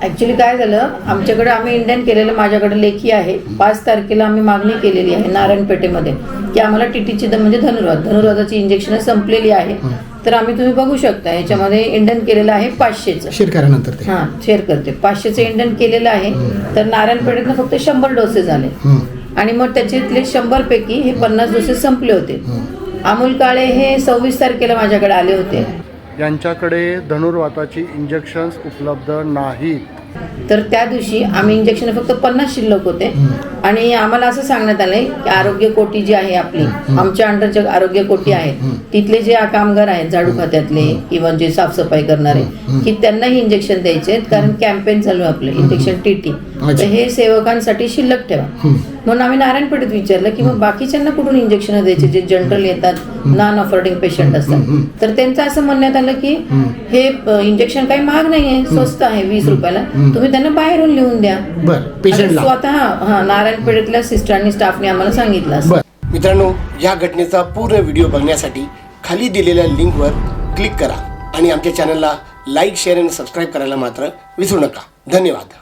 Actually काय झालं, आमच्याकडे आम्ही इंडियन केलेलं, माझ्याकडे लेखी आहे. 5 तारखेला आम्ही मागणी केलेली आहे नारायणपेठेमध्ये की आम्हाला टीटीची म्हणजे धनुर्वाताची इंजेक्शन संपलेली आहे. तर तुम्ही बघू शकता याच्यामध्ये इंडियन केलेलं आहे 500चं. शेअर करा नंतर. हां, शेअर करते. 500चं इंडियन केलेलं आहे. तर नारायणपेठेतनं फक्त 100 डोसेस आले आणि मग त्याच्यातले 100 पैकी हे 50 डोसेस संपले होते. अमोल काळे हे 26 तारखेला माझ्याकडे आले होते. यांच्याकडे धनुर्वाताची इंजेक्शन्स उपलब्ध नाहीत. तर त्या दिवशी आम्ही इंजेक्शन फक्त 50 शिल्लक होते आणि आम्हाला असं सांगण्यात आलंय की आरोग्य कोटी जी आहे आपली, आमच्या अंडरचे आरोग्य कोटी आहेत, तिथले जे कामगार आहेत झाडू खात्यातले किंवा जे साफसफाई करणारे, की त्यांनाही इंजेक्शन द्यायचे आहेत. कारण कॅम्पेन चालू आहे आपलं इंजेक्शन टीटी. तर हे सेवकांसाठी शिल्लक ठेवा. म्हणून आम्ही नारायणपेठेत विचारलं की मग बाकीच्यांना कुठून इंजेक्शन द्यायचे जे जनरल येतात, नॉन अफोर्डिंग पेशंट असतात. तर त्यांचं असं म्हणण्यात आलं की हे इंजेक्शन काही महाग नाही आहे, स्वस्त आहे, 20 रुपयाला, तुम्ही त्यांना बाहेरून लिहून द्या. स्वतः नारायणपेठेतल्या सिस्टरांनी स्टाफने आम्हाला सांगितलं असं. मित्रांनो, या घटनेचा पूर्ण व्हिडिओ बघण्यासाठी खाली दिलेल्या लिंकवर क्लिक करा आणि आमच्या चॅनलला लाईक, शेअर आणि सबस्क्राईब करायला मात्र विसरू नका. धन्यवाद.